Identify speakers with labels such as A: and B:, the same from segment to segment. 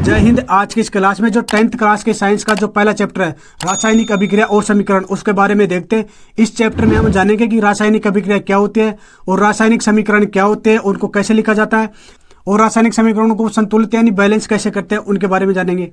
A: जय हिंद। आज की इस क्लास में जो 10th क्लास के साइंस का जो पहला चैप्टर है रासायनिक अभिक्रिया और समीकरण, उसके बारे में देखते हैं। इस चैप्टर में हम जानेंगे कि रासायनिक अभिक्रिया क्या होती है और रासायनिक समीकरण क्या होते हैं, उनको कैसे लिखा जाता है और रासायनिक समीकरणों को संतुलित यानी बैलेंस कैसे करते हैं, उनके बारे में जानेंगे।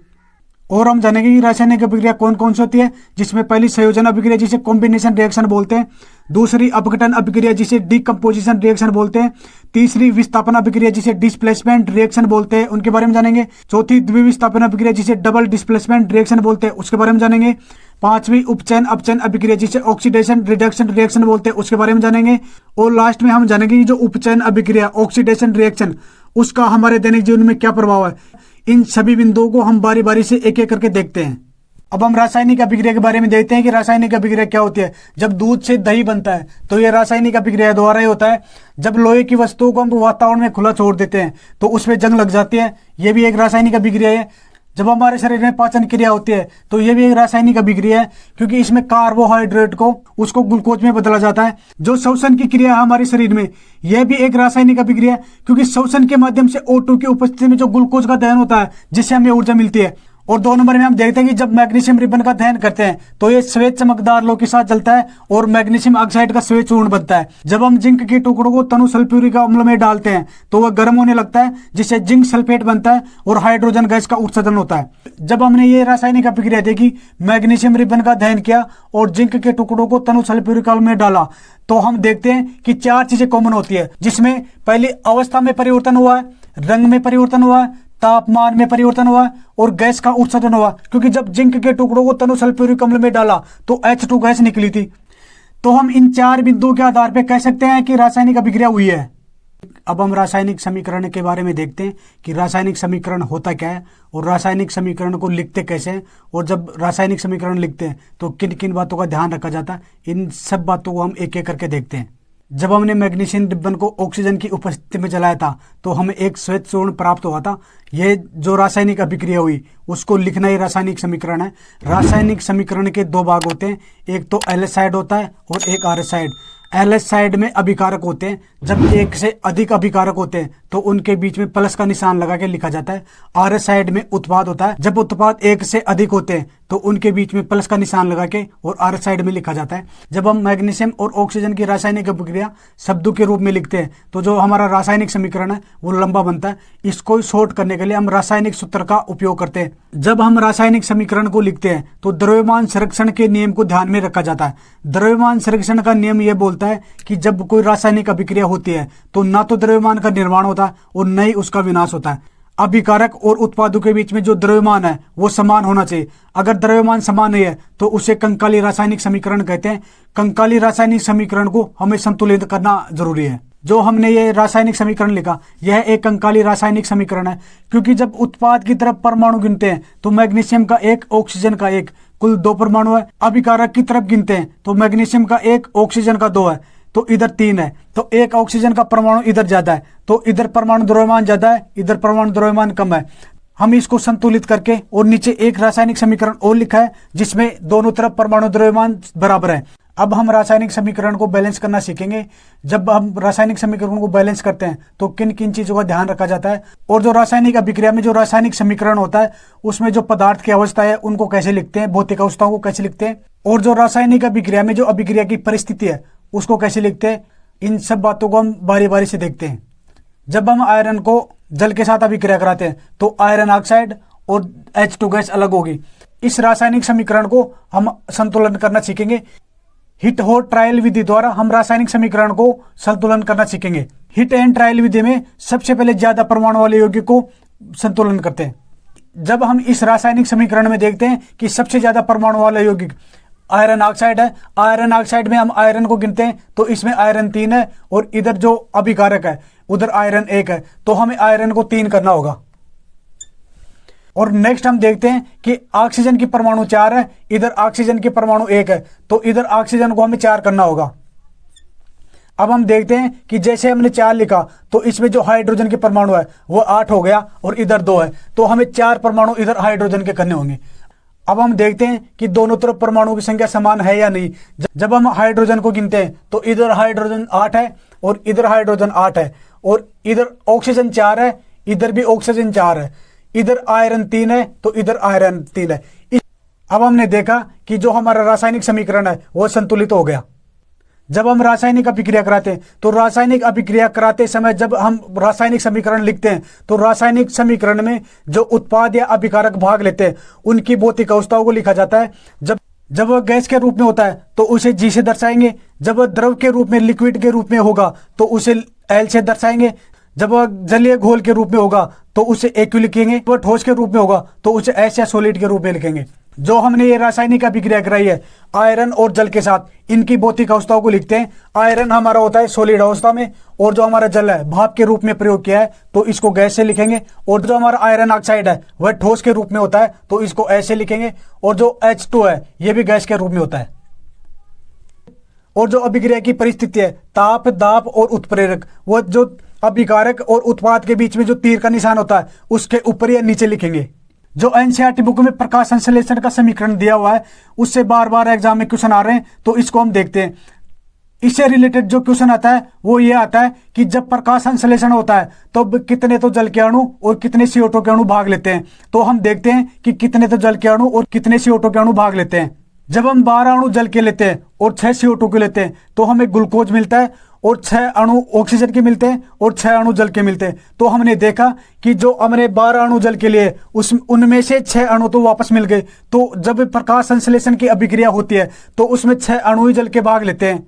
A: और हम जानेंगे कि रासायनिक अभिक्रिया कौन कौन सी होती है, जिसमें पहली संयोजन अभिक्रिया जिसे कॉम्बिनेशन रिएक्शन बोलते हैं, दूसरी अपघटन अभिक्रिया जिसे डिकम्पोजिशन रिएक्शन बोलते हैं, तीसरी विस्थापन अभिक्रिया जिसे डिस्प्लेसमेंट रिएक्शन बोलते हैं, उनके बारे में जानेंगे। चौथी द्विविस्थापन अभिक्रिया जिसे डबल डिस्प्लेसमेंट रिएक्शन बोलते हैं, उसके बारे में जानेंगे। पांचवी उपचयन अपचयन अभिक्रिया जिसे ऑक्सीडेशन रिडक्शन रिएक्शन बोलते हैं, उसके बारे में जानेंगे। और लास्ट में हम जानेंगे कि जो उपचयन अभिक्रिया ऑक्सीडेशन रिएक्शन, उसका हमारे दैनिक जीवन में क्या प्रभाव है। इन सभी बिंदुओं को हम बारी बारी से एक एक करके देखते हैं। अब हम रासायनिक अभिक्रिया के बारे में देखते हैं कि रासायनिक अभिक्रिया क्या होती है। जब दूध से दही बनता है तो यह रासायनिक अभिक्रिया द्वारा ही होता है। जब लोहे की वस्तुओं को हम वातावरण में खुला छोड़ देते हैं तो उसमें जंग लग जाती है, यह भी एक रासायनिक अभिक्रिया है। जब हमारे शरीर में पाचन क्रिया होती है तो यह भी एक रासायनिक अभिक्रिया है, क्योंकि इसमें कार्बोहाइड्रेट को उसको ग्लूकोज में बदला जाता है। जो श्वसन की क्रिया है हमारे शरीर में, यह भी एक रासायनिक अभिक्रिया है, क्योंकि श्वसन के माध्यम से O2 की उपस्थिति में जो ग्लूकोज का दहन होता है जिससे हमें ऊर्जा मिलती है। और 2 नंबर में हम देखते हैं कि जब मैग्नीशियम रिबन का दहन करते हैं तो ये श्वेत चमकदार लोह के साथ जलता है और मैग्नीशियम ऑक्साइड का श्वेत चूर्ण बनता है। जब हम जिंक के टुकड़ों को तनु सल्फ्यूरिक अम्ल में डालते हैं तो वह गर्म होने लगता है, जिससे जिंक सल्फेट बनता है और हाइड्रोजन गैस का उत्सर्जन होता है। जब हमने ये रासायनिक अभिक्रिया देखी, मैग्नीशियम रिबन का दहन किया और जिंक के टुकड़ों को तनु सल्फ्यूरिक अम्ल में डाला, तो हम देखते हैं कि 4 चीजें कॉमन होती है, जिसमें पहली अवस्था में परिवर्तन हुआ है, रंग में परिवर्तन हुआ है, तापमान में परिवर्तन हुआ और गैस का उत्सर्जन हुआ। क्योंकि जब जिंक के टुकड़ों को तनु सल्फ्यूरिक अम्ल में डाला तो H2 गैस निकली थी। तो हम इन 4 बिंदुओं के आधार पर कह सकते हैं कि रासायनिक अभिक्रिया हुई है। अब हम रासायनिक समीकरण के बारे में देखते हैं कि रासायनिक समीकरण होता क्या है और रासायनिक समीकरण को लिखते कैसे हैं, और जब रासायनिक समीकरण लिखते हैं तो किन किन बातों का ध्यान रखा जाता है। इन सब बातों को हम एक एक करके देखते हैं। जब हमने मैग्नीशियम रिबन को ऑक्सीजन की उपस्थिति में जलाया था तो हमें एक श्वेत चूर्ण प्राप्त हुआ था। यह जो रासायनिक अभिक्रिया हुई उसको लिखना ही रासायनिक समीकरण है। रासायनिक समीकरण के 2 भाग होते हैं, एक तो LH साइड होता है और एक RH साइड। LH साइड में अभिकारक होते हैं। जब एक से अधिक अभिकारक होते हैं तो उनके बीच में प्लस का निशान लगा के लिखा जाता है। RH साइड में उत्पाद होता है। जब उत्पाद एक से अधिक होते हैं तो उनके बीच में प्लस का निशान लगा के और RH साइड में लिखा जाता है। जब हम मैग्नीशियम और ऑक्सीजन की रासायनिक अभिक्रिया शब्दों के रूप में लिखते हैं तो जो हमारा रासायनिक समीकरण है वो लंबा बनता है। इसको शॉर्ट करने के लिए हम रासायनिक सूत्र का उपयोग करते हैं। जब हम रासायनिक समीकरण को लिखते हैं तो द्रव्यमान संरक्षण के नियम को ध्यान में रखा जाता है। द्रव्यमान संरक्षण का नियम यह बोलता है कि जब कोई रासायनिक अभिक्रिया होती है तो ना तो द्रव्यमान का निर्माण होता है और न ही उसका विनाश होता है। अभिकारक और उत्पादों के बीच में जो द्रव्यमान है वो समान होना चाहिए। अगर द्रव्यमान समान नहीं है तो उसे कंकाली रासायनिक समीकरण कहते हैं। कंकाली रासायनिक समीकरण को हमें संतुलित करना जरूरी है। जो हमने ये रासायनिक समीकरण लिखा, यह एक कंकाली रासायनिक समीकरण है, क्योंकि जब उत्पाद की तरफ परमाणु गिनते हैं तो मैग्नीशियम का 1, ऑक्सीजन का 1, कुल 2 परमाणु है। अभिकारक की तरफ गिनते हैं तो मैग्नीशियम का 1, ऑक्सीजन का 2 है, तो इधर 3 है। तो 1 ऑक्सीजन का परमाणु इधर ज्यादा है, तो इधर परमाणु द्रव्यमान ज्यादा है, इधर परमाणु द्रव्यमान कम है। हम इसको संतुलित करके और नीचे एक रासायनिक समीकरण और लिखा है जिसमें दोनों तरफ परमाणु द्रव्यमान बराबर है। अब हम रासायनिक समीकरण को बैलेंस करना सीखेंगे। जब हम रासायनिक समीकरण को बैलेंस करते हैं तो किन किन चीजों का ध्यान रखा जाता है, और जो रासायनिक अभिक्रिया में जो रासायनिक समीकरण होता है उसमें जो पदार्थ की अवस्था है उनको कैसे लिखते हैं, भौतिक अवस्थाओं को कैसे लिखते हैं, और जो रासायनिक अभिक्रिया में जो अभिक्रिया की परिस्थिति है उसको कैसे लिखते हैं, इन सब बातों को हम बारी बारी से देखते हैं। जब हम आयरन को जल के साथ अभिक्रिया कराते हैं तो आयरन ऑक्साइड और H2 गैस अलग होगी। इस रासायनिक समीकरण को हम संतुलन करना सीखेंगे। हिट हॉट ट्रायल विधि द्वारा हम रासायनिक समीकरण को संतुलन करना सीखेंगे। हिट एंड ट्रायल विधि में सबसे पहले ज्यादा परमाणु वाले यौगिक को संतुलन करते हैं। जब हम इस रासायनिक समीकरण में देखते हैं कि सबसे ज्यादा परमाणु वाला यौगिक आयरन ऑक्साइड है, आयरन ऑक्साइड में हम आयरन को गिनते हैं तो इसमें आयरन 3 है और इधर जो अभिकारक है उधर आयरन 1 है, तो हमें आयरन को 3 करना होगा। और नेक्स्ट हम देखते हैं कि ऑक्सीजन की परमाणु 4 है, इधर ऑक्सीजन की परमाणु 1 है, तो इधर ऑक्सीजन को हमें 4 करना होगा। अब हम देखते हैं कि जैसे हमने 4 लिखा तो इसमें जो हाइड्रोजन के परमाणु है वो 8 हो गया और इधर 2 है, तो हमें 4 परमाणु इधर हाइड्रोजन के करने होंगे। अब हम देखते हैं कि दोनों तरफ परमाणु की संख्या समान है या नहीं। जब हम हाइड्रोजन को गिनते हैं तो इधर हाइड्रोजन 8 है और इधर हाइड्रोजन 8 है, और इधर ऑक्सीजन 4 है, इधर भी ऑक्सीजन 4 है। इधर आयरन 3 है तो इधर आयरन 3 है। अब हमने देखा कि जो हमारा रासायनिक समीकरण है वो संतुलित हो गया। जब हम रासायनिक अभिक्रिया कराते हैं तो रासायनिक अभिक्रिया कराते समय जब हम रासायनिक समीकरण लिखते हैं तो रासायनिक समीकरण में जो उत्पाद या अभिकारक भाग लेते हैं उनकी भौतिक अवस्थाओं को लिखा जाता है। जब वह गैस के रूप में होता है तो उसे जी से दर्शाएंगे, जब वह द्रव के रूप में लिक्विड के रूप में होगा तो उसे एल से दर्शाएंगे, जब वह जलीय घोल के रूप में होगा तो उसे एक्यू लिखेंगे, वह ठोस के रूप में होगा तो उसे एस या सॉलिड के रूप में लिखेंगे। जो हमने ये रासायनिक अभिक्रिया कराई है आयरन और जल के साथ, इनकी भौतिक अवस्थाओं को लिखते हैं। आयरन हमारा होता है सॉलिड अवस्था में, और जो हमारा जल है भाप के रूप में प्रयोग किया है तो इसको गैस से लिखेंगे, और जो हमारा आयरन ऑक्साइड है वह ठोस के रूप में होता है तो इसको ऐसे लिखेंगे, और जो H2 है ये भी गैस के रूप में होता है। और जो अभिक्रिया की परिस्थिति है ताप, दाब और उत्प्रेरक, वह जो अभिकारक और उत्पाद के बीच में जो तीर का निशान होता है उसके ऊपर या नीचे लिखेंगे। जो एनसीईआरटी बुक में प्रकाश संश्लेषण का समीकरण दिया हुआ है उससे बार बार एग्जाम में क्वेश्चन आ रहे हैं तो इसको हम देखते हैं। इससे रिलेटेड जो क्वेश्चन आता है वो ये आता है कि जब प्रकाश संश्लेषण होता है तो कितने तो जल के अणु और कितने CO2 के अणु भाग लेते हैं। तो हम देखते हैं कि कितने तो जल के अणु और कितने CO2 के अणु भाग लेते हैं। जब हम 12 अणु जल के लेते हैं और 6 CO2 के लेते हैं तो हमें ग्लूकोज मिलता है, और 6 अणु ऑक्सीजन के मिलते हैं और 6 अणु जल के मिलते हैं। तो हमने देखा कि जो हमने 12 अणु जल के लिए उनमें से 6 अणु तो वापस मिल गए। तो जब प्रकाश संश्लेषण की अभिक्रिया होती है तो उसमें 6 अणु ही जल के भाग लेते हैं,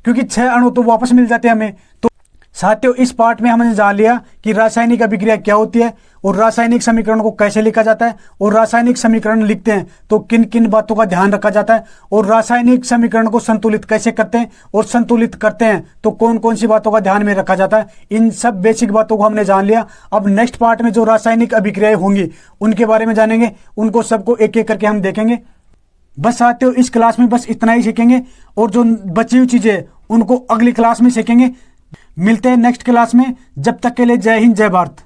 A: क्योंकि 6 अणु तो वापस मिल जाते हैं हमें। तो साथियों इस पार्ट में हमने जान लिया कि रासायनिक अभिक्रिया क्या होती है और रासायनिक समीकरण को कैसे लिखा जाता है, और रासायनिक समीकरण लिखते हैं तो किन किन बातों का ध्यान रखा जाता है, और रासायनिक समीकरण को संतुलित कैसे करते हैं, और संतुलित करते हैं तो कौन कौन सी बातों का ध्यान में रखा जाता है। इन सब बेसिक बातों को हमने जान लिया। अब नेक्स्ट पार्ट में जो रासायनिक अभिक्रियाएं होंगी उनके बारे में जानेंगे, उनको सबको एक एक करके हम देखेंगे। बस साथियों इस क्लास में बस इतना ही सीखेंगे, और जो बची हुई चीजें उनको अगली क्लास में सीखेंगे। मिलते हैं नेक्स्ट क्लास में, जब तक के लिए जय हिंद जय भारत।